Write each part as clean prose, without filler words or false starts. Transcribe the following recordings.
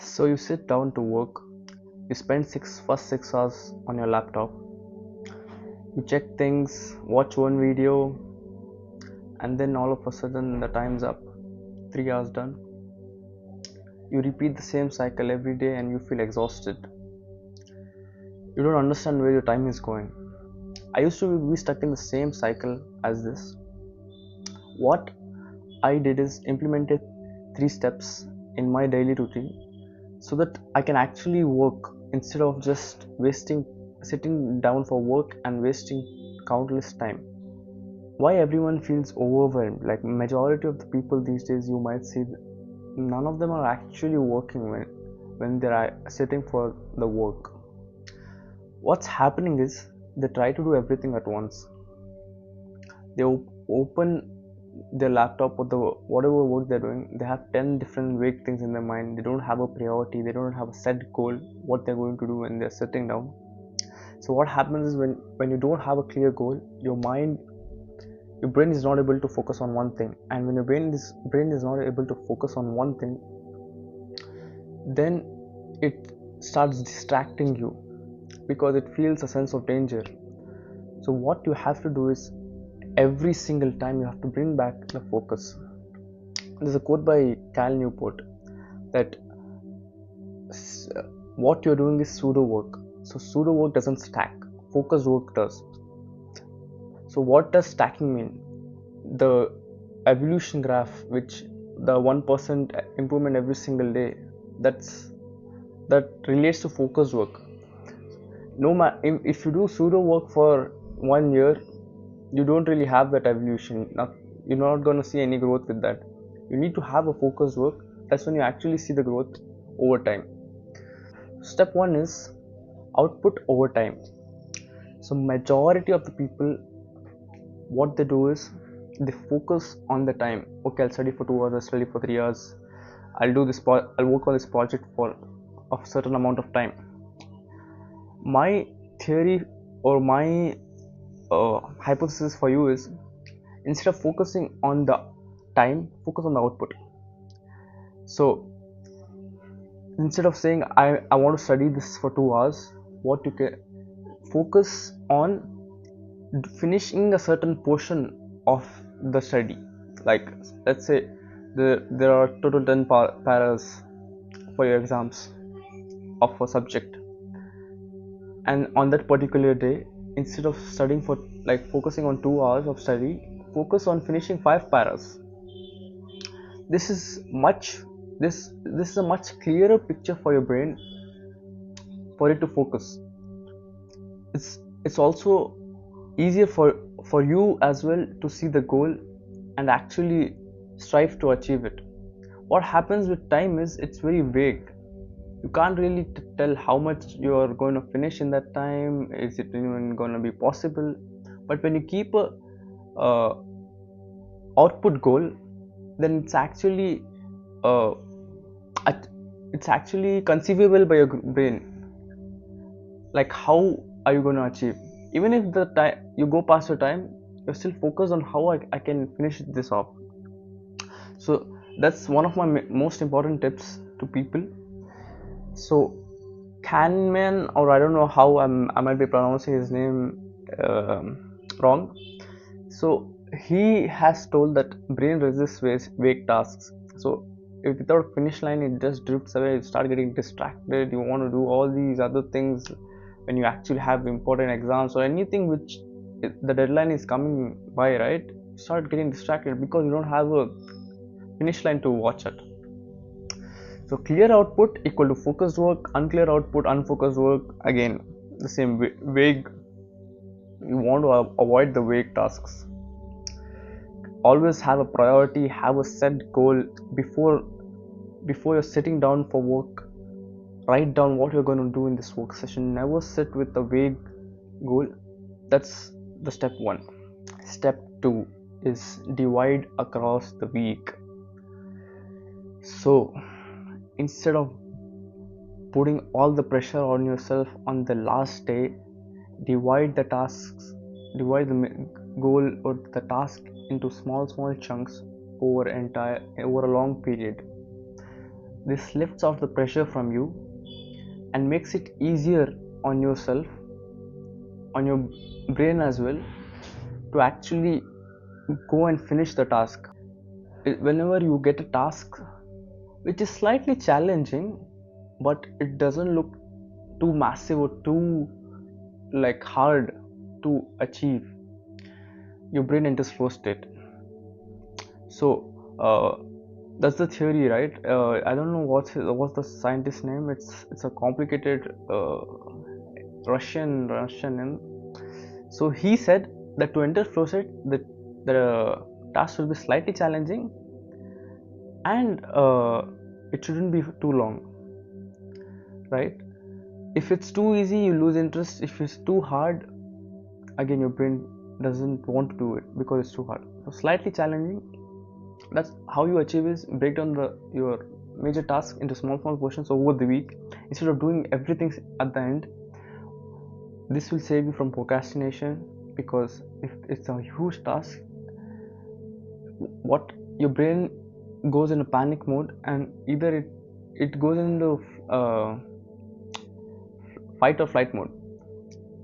So you sit down to work, you spend first 6 hours on your laptop, you check things, watch one video, and then all of a sudden the time's up. 3 hours done. You repeat the same cycle every day and you feel exhausted. You don't understand where your time is going. I used to be stuck in the same cycle as this. What I did is implemented 3 steps in my daily routine so that I can actually work instead of just wasting sitting down for work and wasting countless time. Why everyone feels overwhelmed? Like majority of the people these days, you might see none of them are actually working when they are sitting for the work. What's happening is they try to do everything at once. They open their laptop or the whatever work they're doing. They have 10 different vague things in their mind. They don't have a priority. They don't have a set goal what they're going to do when they're sitting down. So what happens is when you don't have a clear goal, your brain is not able to focus on one thing, and when your brain is not able to focus on one thing, then it starts distracting you because it feels a sense of danger. So what you have to do is every single time you have to bring back the focus. There's a quote by Cal Newport that what you're doing is pseudo work. So pseudo work doesn't stack, focused work does. So what does stacking mean? The evolution graph, which the 1% improvement every single day, that relates to focused work. If you do pseudo work for 1 year, you don't really have that evolution. You're not going to see any growth with that. You need to have a focused work. That's when you actually see the growth over time. Step 1 is output over time. So majority of the people, what they do is they focus on the time. Okay, I'll study for 2 hours, I'll study for 3 hours, I'll work on this project for a certain amount of time. My theory or my hypothesis for you is, instead of focusing on the time, focus on the output. So instead of saying I want to study this for 2 hours, what you can focus on finishing a certain portion of the study. Like let's say there are total 10 paras for your exams of a subject, and on that particular day, instead of studying for like focusing on 2 hours of study, focus on finishing 5 paras. This is a much clearer picture for your brain for it to focus. It's also easier for you as well to see the goal and actually strive to achieve it. What happens with time is it's very vague. You can't really tell how much you are going to finish in that time. Is it even going to be possible? But when you keep a output goal, then uh, it's actually conceivable by your brain. Like how are you going to achieve? Even if the time you go past your time, you're still focused on how I can finish this off. So that's one of my most important tips to people. So Kahneman, or I don't know how I might be pronouncing his name wrong. So he has told that brain resists vague tasks. So if without finish line, it just drifts away. You start getting distracted. You want to do all these other things when you actually have important exams or anything which the deadline is coming by, right? You start getting distracted because you don't have a finish line to watch it. So clear output equal to focused work, unclear output, unfocused work, again the same vague. You want to avoid the vague tasks. Always have a priority, have a set goal before you're sitting down for work. Write down what you're going to do in this work session. Never sit with a vague goal. That's the step 1. Step 2 is divide across the week. So instead of putting all the pressure on yourself on the last day, divide the goal or the task into small chunks over a long period. This lifts off the pressure from you and makes it easier on yourself, on your brain as well, to actually go and finish the task. Whenever you get a task which is slightly challenging, but it doesn't look too massive or too like hard to achieve, your brain enters flow state. So that's the theory, right? I don't know what's the scientist name. It's a complicated Russian name. So he said that to enter flow state, the task will be slightly challenging, and it shouldn't be too long, right? If it's too easy, you lose interest. If it's too hard, again your brain doesn't want to do it because it's too hard. So slightly challenging, that's how you achieve is break down your major task into small portions over the week instead of doing everything at the end. This will save you from procrastination, because if it's a huge task, what your brain goes in a panic mode, and either it goes into fight or flight mode.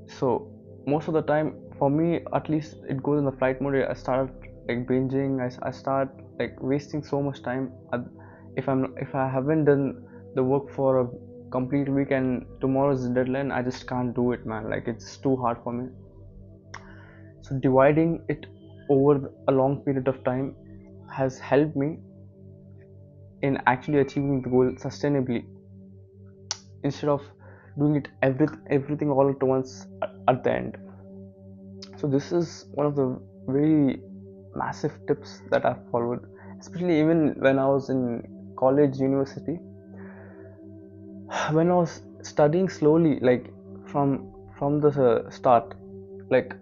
So most of the time, for me at least, it goes in the flight mode. I start like binging. I start like wasting so much time. If I haven't done the work for a complete week and tomorrow's deadline, I just can't do it, man. Like, it's too hard for me. So dividing it over a long period of time has helped me in actually achieving the goal sustainably, instead of doing it everything all at once at the end. So this is one of the very massive tips that I've followed, especially even when I was in college, university. When I was studying slowly, like from the start, like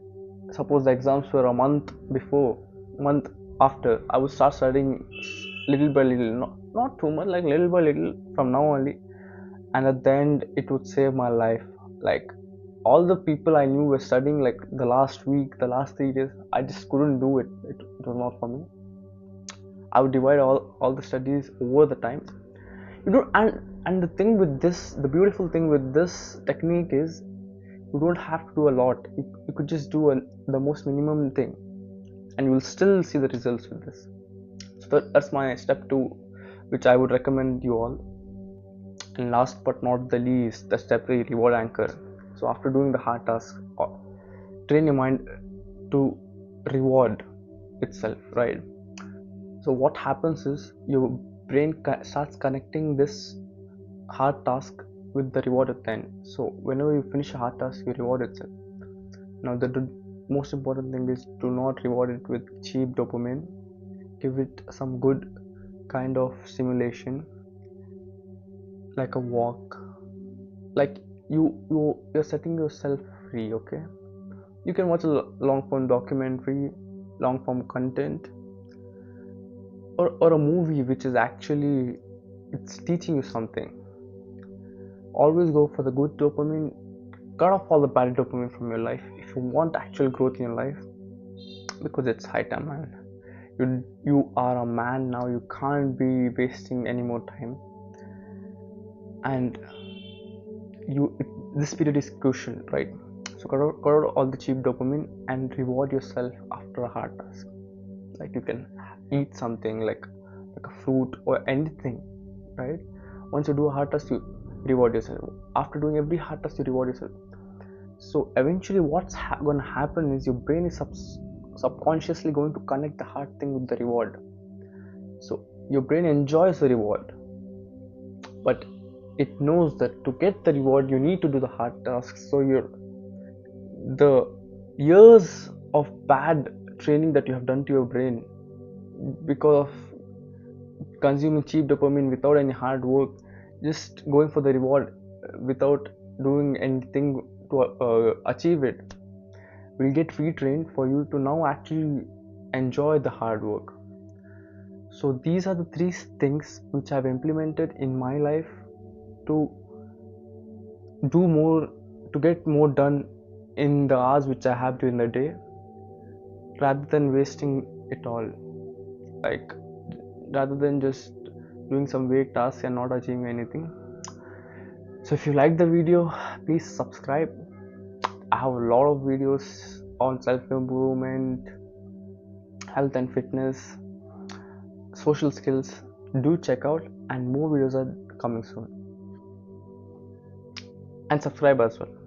suppose the exams were a month before, month after, I would start studying little by little, not too much, like little by little from now only, and at the end it would save my life. Like, all the people I knew were studying like the last week, the last 3 days. I just couldn't do it. It was not for me. I would divide all the studies over the time. You don't, and the thing with this, the beautiful thing with this technique is, you don't have to do a lot. You could just do the most minimum thing, and you will still see the results with this. So that's my step 2, which I would recommend you all. And last but not the least, the step 3, reward anchor. So after doing the hard task, train your mind to reward itself, right? So what happens is, your brain starts connecting this hard task with the reward at the end. So whenever you finish a hard task, you reward itself. Now the most important thing is, do not reward it with cheap dopamine. Give it some good kind of stimulation, like a walk, like you're setting yourself free. Okay, you can watch a long form documentary, long form content, or a movie which is actually, it's teaching you something. Always go for the good dopamine. Cut off all the bad dopamine from your life if you want actual growth in your life, because it's high time, man. You are a man now. You can't be wasting any more time, and this period is crucial, right? So cut out all the cheap dopamine and reward yourself after a hard task. Like, you can eat something like a fruit or anything, right? Once you do a hard task, you reward yourself. After doing every hard task, you reward yourself. So eventually what's going to happen is, your brain is subconsciously going to connect the hard thing with the reward. So your brain enjoys the reward, but it knows that to get the reward, you need to do the hard tasks. So the years of bad training that you have done to your brain, because of consuming cheap dopamine without any hard work, just going for the reward without doing anything to achieve it, will get retrained for you to now actually enjoy the hard work. So these are the 3 things which I've implemented in my life to do more, to get more done in the hours which I have during the day, rather than wasting it all. Like, rather than just doing some vague tasks and not achieving anything. So if you like the video, please subscribe. I have a lot of videos on self-improvement, health and fitness, social skills. Do check out, and more videos are coming soon. And subscribe as well.